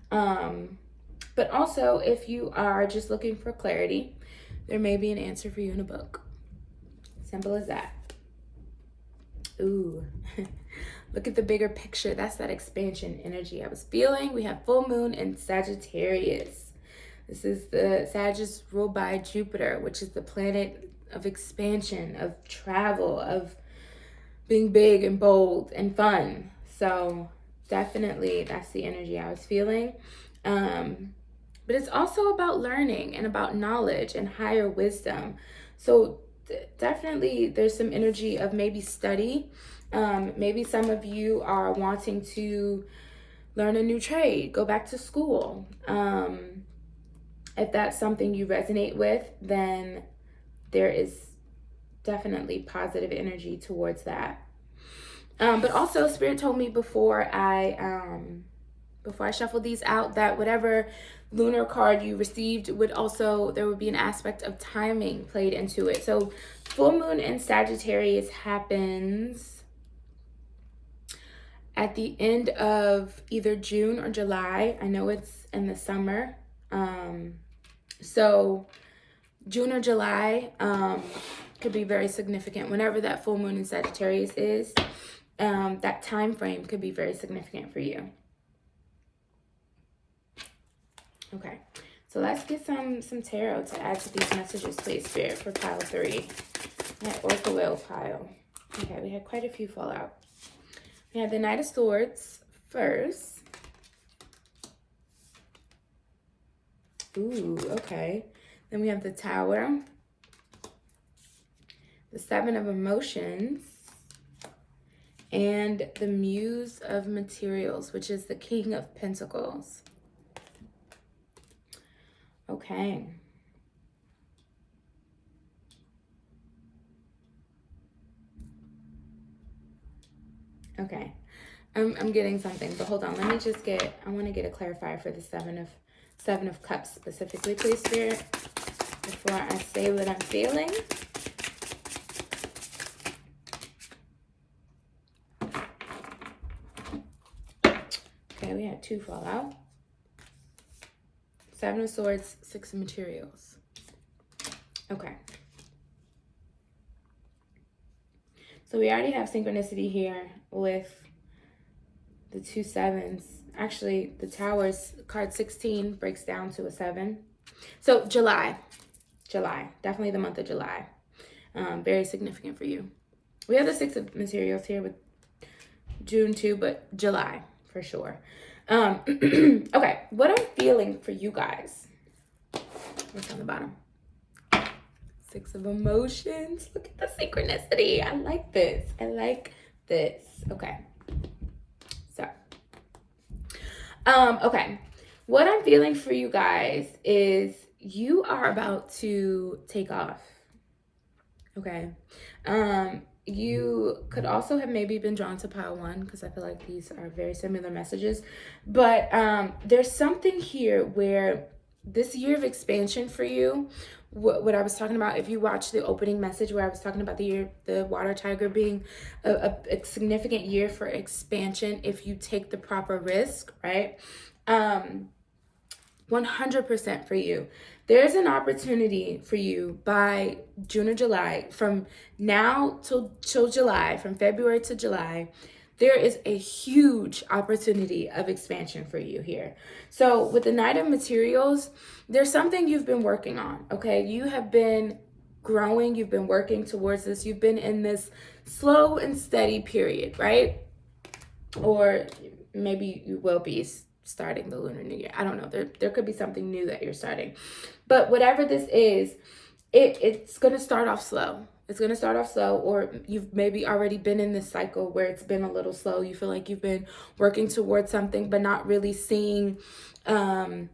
But also, if you are just looking for clarity, there may be an answer for you in a book. Simple as that. Ooh. Look at the bigger picture. That's that expansion energy I was feeling. We have full moon in Sagittarius. This is the Sagittarius ruled by Jupiter, which is the planet of expansion, of travel, of being big and bold and fun. So definitely that's the energy I was feeling. But it's also about learning and about knowledge and higher wisdom. So definitely there's some energy of maybe study. Maybe some of you are wanting to learn a new trade, go back to school. If that's something you resonate with, then there is definitely positive energy towards that. But also, Spirit told me before I shuffled these out that whatever lunar card you received there would be an aspect of timing played into it. So full moon in Sagittarius happens at the end of either June or July. I know it's in the summer. So June or July could be very significant. Whenever that full moon in Sagittarius is, that time frame could be very significant for you. Okay, so let's get some tarot to add to these messages, please, Spirit, for pile 3. That Oracle Wheel pile. Okay, we had quite a few fall out. We had the Knight of Swords first. Ooh, okay. Then we have the Tower. The Seven of Emotions. And the Muse of Materials, which is the King of Pentacles. Okay. Okay. I'm getting something, but hold on. Let me just get, I want to get a clarifier for the Seven of Cups specifically, please, Spirit, before I say what I'm feeling. Okay, we had 2 fall out. 7 of Swords, 6 of Materials. Okay. So we already have synchronicity here with the 2 sevens. Actually, the Towers, card 16 breaks down to a 7. So July, definitely the month of July. Very significant for you. We have the 6 of Materials here with June too, but July for sure. Okay, what I'm feeling for you guys. What's on the bottom? 6 of Emotions. Look at the synchronicity. I like this. I like this. Okay. So, okay. What I'm feeling for you guys is you are about to take off. Okay. You could also have maybe been drawn to pile 1 because I feel like these are very similar messages. But there's something here where this year of expansion for you, what I was talking about, if you watch the opening message where I was talking about the water tiger being a significant year for expansion if you take the proper risk, right? 100% for you. There's an opportunity for you by June or July, from now till July, from February to July. There is a huge opportunity of expansion for you here. So with the Knight of Materials, there's something you've been working on, okay? You have been growing, you've been working towards this, you've been in this slow and steady period, right? Or maybe you will be starting the Lunar New Year. I don't know. There could be something new that you're starting. But whatever this is, it's going to start off slow. It's going to start off slow, or you've maybe already been in this cycle where it's been a little slow. You feel like you've been working towards something, but not really seeing the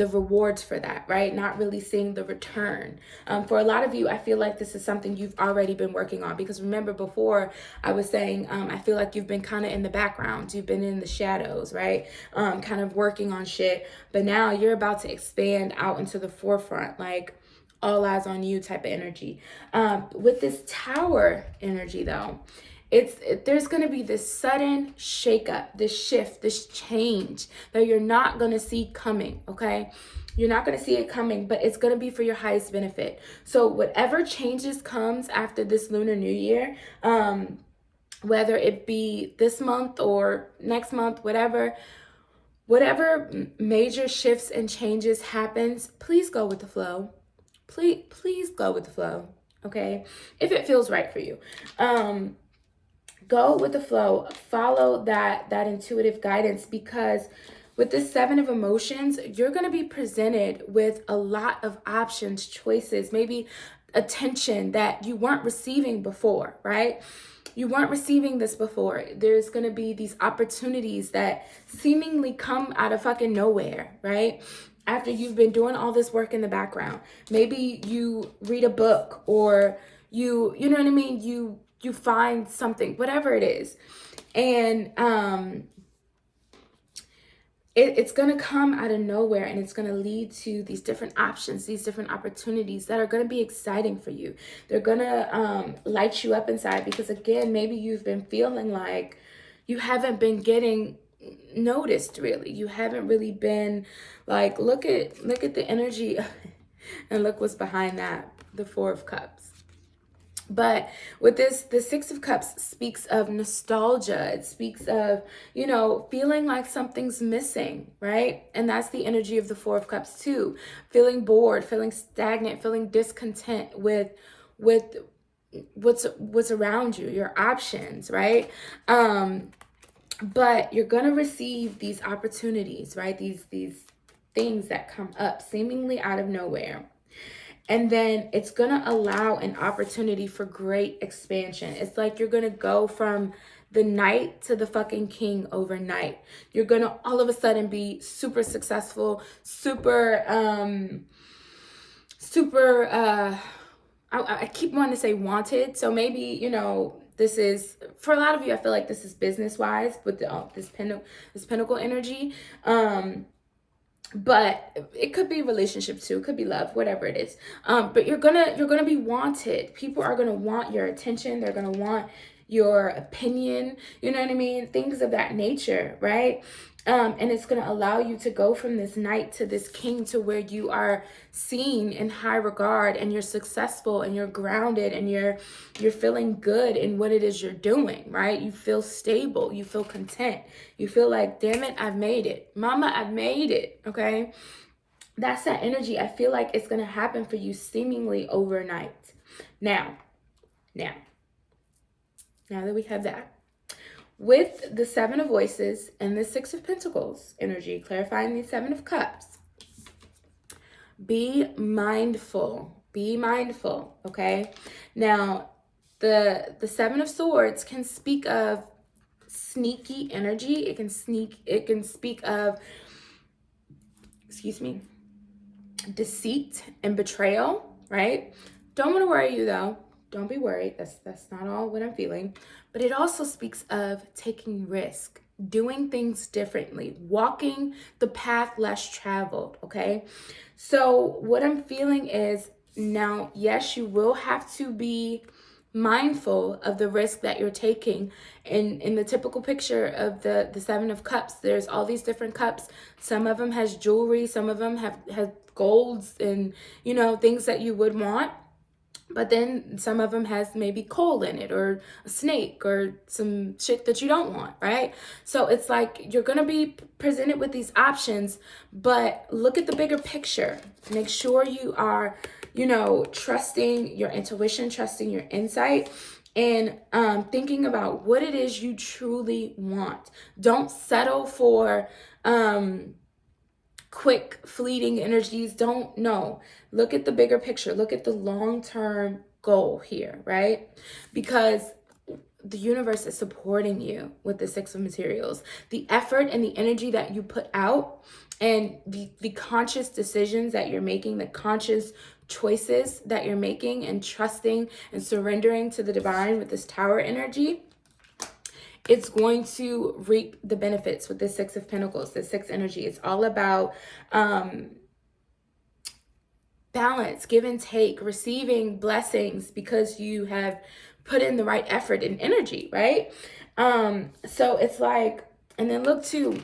rewards for that, right? Not really seeing the return. For a lot of you, I feel like this is something you've already been working on, because remember before I was saying, I feel like you've been kind of in the background. You've been in the shadows, right? Kind of working on shit. But now you're about to expand out into the forefront, like all eyes on you type of energy. With this Tower energy though, there's going to be this sudden shakeup, this shift, this change that you're not going to see coming, okay? You're not going to see it coming, but it's going to be for your highest benefit. So whatever changes comes after this Lunar New Year, whether it be this month or next month, whatever major shifts and changes happens, please go with the flow. Please go with the flow, okay? If it feels right for you. Go with the flow. Follow that intuitive guidance, because with this 7 of Emotions, you're going to be presented with a lot of options, choices, maybe attention that you weren't receiving before, right? You weren't receiving this before. There's going to be these opportunities that seemingly come out of fucking nowhere, right? After you've been doing all this work in the background. Maybe you read a book, or you know what I mean? You find something, whatever it is. And it's going to come out of nowhere, and it's going to lead to these different options, these different opportunities that are going to be exciting for you. They're going to light you up inside, because again, maybe you've been feeling like you haven't been getting noticed, really. You haven't really been like, look at the energy and look what's behind that, the 4 of Cups. But with this, the Six of Cups speaks of nostalgia. It speaks of, you know, feeling like something's missing, right? And that's the energy of the Four of Cups too. Feeling bored, feeling stagnant, feeling discontent with what's around you, your options, right? But you're gonna receive these opportunities, right? These things that come up seemingly out of nowhere. And then it's going to allow an opportunity for great expansion. It's like you're going to go from the knight to the fucking king overnight. You're going to all of a sudden be super successful, I keep wanting to say wanted. So maybe, you know, this is, for a lot of you, I feel like this is business wise with this pentacle energy. But it could be relationship too, it could be love, whatever it is. But you're gonna be wanted. People are gonna want your attention, they're gonna want your opinion, you know what I mean, things of that nature, right? And it's going to allow you to go from this knight to this king, to where you are seen in high regard, and you're successful, and you're grounded, and you're feeling good in what it is you're doing, right? You feel stable, you feel content, you feel like, damn it, I've made it, mama, I've made it. Okay, that's that energy. I feel like it's going to happen for you seemingly overnight. Now that we have that, with the Seven of Voices and the Six of Pentacles energy, clarifying the Seven of Cups, be mindful, okay? Now, the Seven of Swords can speak of sneaky energy. It can speak of, deceit and betrayal, right? Don't want to worry you though. Don't be worried. That's not all what I'm feeling. But it also speaks of taking risk, doing things differently, walking the path less traveled, okay? So what I'm feeling is, now, yes, you will have to be mindful of the risk that you're taking. In the typical picture of the Seven of Cups, there's all these different cups. Some of them has jewelry, some of them have golds and, you know, things that you would want. But then some of them has maybe coal in it, or a snake, or some shit that you don't want, right? So it's like you're going to be presented with these options, but look at the bigger picture. Make sure you are, you know, trusting your intuition, trusting your insight, and thinking about what it is you truly want. Don't settle for quick fleeting energies. Don't know. Look at the bigger picture. Look at the long-term goal here, right? Because the universe is supporting you with the Six of Materials. The effort and the energy that you put out, and the conscious decisions that you're making, the conscious choices that you're making, and trusting and surrendering to the divine with this Tower energy, it's going to reap the benefits with the Six of Pentacles, the Six energy. It's all about balance, give and take, receiving blessings because you have put in the right effort and energy, right? So it's like, and then look too,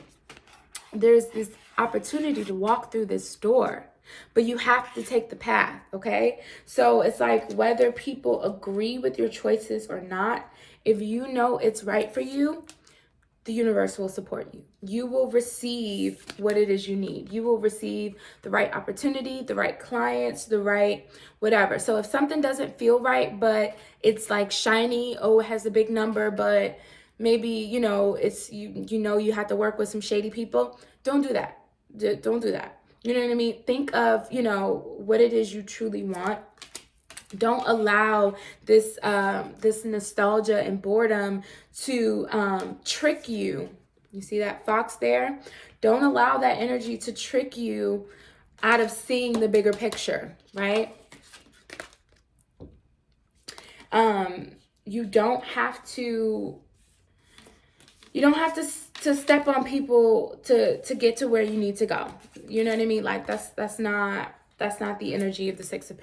there's this opportunity to walk through this door, but you have to take the path, okay? So it's like, whether people agree with your choices or not, if you know it's right for you, the universe will support you. You will receive what it is you need. You will receive the right opportunity, the right clients, the right whatever. So if something doesn't feel right, but it's like shiny, oh, it has a big number, but maybe, you know, it's, you know, you have to work with some shady people, don't do that. Don't do that. You know what I mean? Think of, you know, what it is you truly want. Don't allow this this nostalgia and boredom to trick you. You see that fox there? Don't allow that energy to trick you out of seeing the bigger picture, right? You don't have to to step on people to get to where you need to go. You know what I mean? Like that's not the energy of the Six of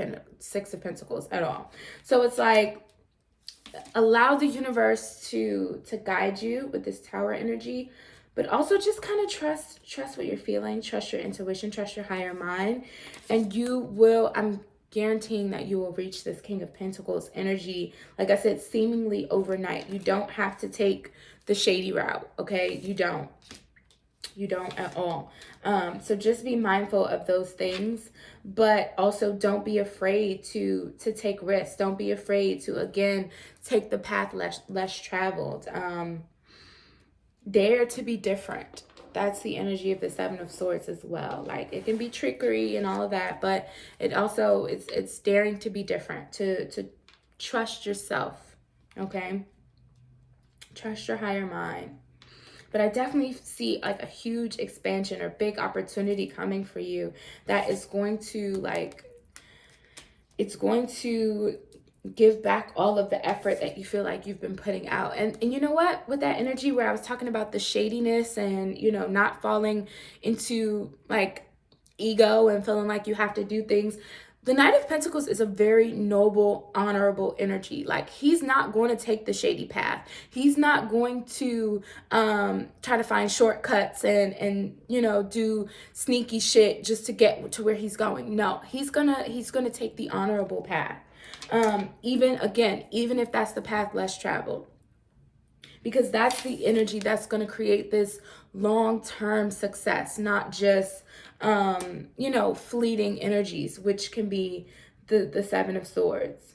Pentacles at all. So it's like, allow the universe to guide you with this Tower energy, but also just kind of trust what you're feeling, trust your intuition, trust your higher mind, and you will, guaranteeing that you will reach this King of Pentacles energy, like I said, seemingly overnight. You don't have to take the shady route, okay? You don't at all. So just be mindful of those things, but also don't be afraid to take risks. Don't be afraid to, again, take the path less traveled. Dare to be different. That's the energy of the Seven of Swords as well. Like, it can be trickery and all of that, but it also, it's daring to be different, to trust yourself, okay? Trust your higher mind. But I definitely see like a huge expansion or big opportunity coming for you that is going to, like, it's going to give back all of the effort that you feel like you've been putting out. And you know what? With that energy where I was talking about the shadiness and, you know, not falling into like ego and feeling like you have to do things, the Knight of Pentacles is a very noble, honorable energy. Like, he's not going to take the shady path. He's not going to try to find shortcuts and you know, do sneaky shit just to get to where he's going. No, he's gonna take the honorable path. Even if that's the path less traveled, because that's the energy that's going to create this long-term success, not just you know, fleeting energies, which can be the Seven of Swords.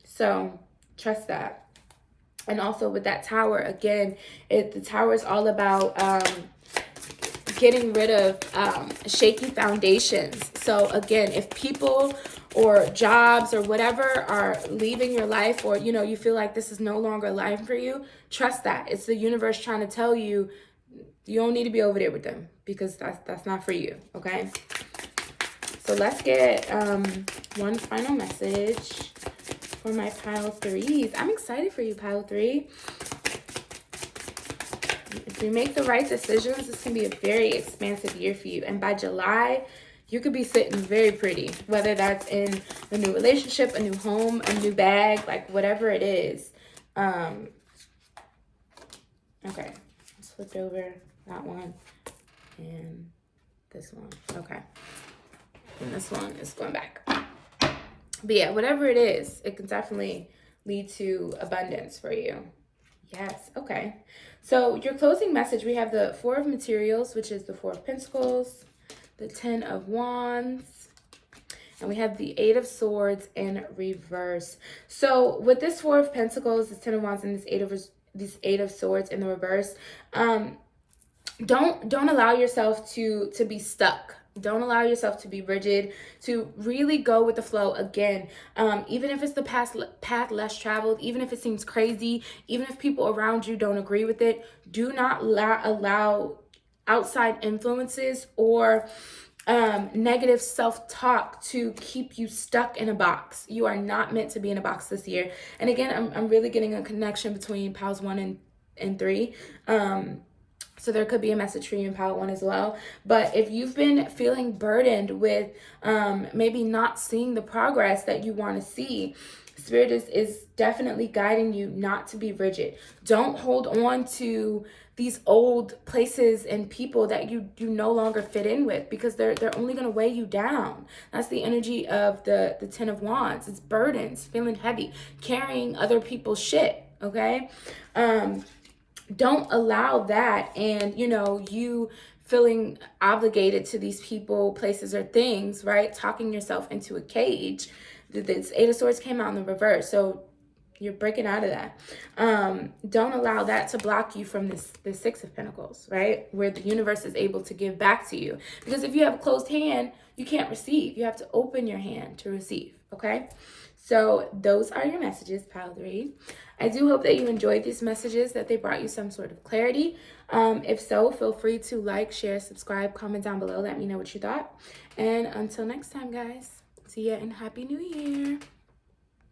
So trust that. And also with that Tower, again, the Tower is all about getting rid of shaky foundations. So again, if people or jobs or whatever are leaving your life, or, you know, you feel like this is no longer life for you, trust that. It's the universe trying to tell you, you don't need to be over there with them, because that's not for you, okay? So let's get one final message for my pile threes. I'm excited for you, pile three. If you make the right decisions, this can be a very expansive year for you. And by July, you could be sitting very pretty, whether that's in a new relationship, a new home, a new bag, like whatever it is. Okay, let's flip over that one and this one. Okay, and this one is going back. But yeah, whatever it is, it can definitely lead to abundance for you. Yes, okay. So your closing message, we have the Four of Materials, which is the Four of Pentacles, the Ten of Wands, and we have the Eight of Swords in reverse. So with this Four of Pentacles, this Ten of Wands, and this Eight of Swords in the reverse, don't allow yourself to be stuck. Don't allow yourself to be rigid, to really go with the flow again. Even if it's the path less traveled, even if it seems crazy, even if people around you don't agree with it, do not allow outside influences or negative self-talk to keep you stuck in a box. You are not meant to be in a box this year. And again, I'm really getting a connection between piles 1 and 3. So there could be a message for you in pile 1 as well. But if you've been feeling burdened with maybe not seeing the progress that you want to see, Spirit is definitely guiding you not to be rigid. Don't hold on to these old places and people that you no longer fit in with, because they're only going to weigh you down. That's the energy of the Ten of Wands. It's burdens, feeling heavy, carrying other people's shit, okay? Don't allow that, and you know, you feeling obligated to these people, places, or things, right? Talking yourself into a cage. This Eight of Swords came out in the reverse, so you're breaking out of that. Don't allow that to block you from this Six of Pentacles, right? Where the universe is able to give back to you. Because if you have a closed hand, you can't receive. You have to open your hand to receive, okay? So those are your messages, pile 3. I do hope that you enjoyed these messages, that they brought you some sort of clarity. If so, feel free to like, share, subscribe, comment down below. Let me know what you thought. And until next time, guys, see ya and Happy New Year.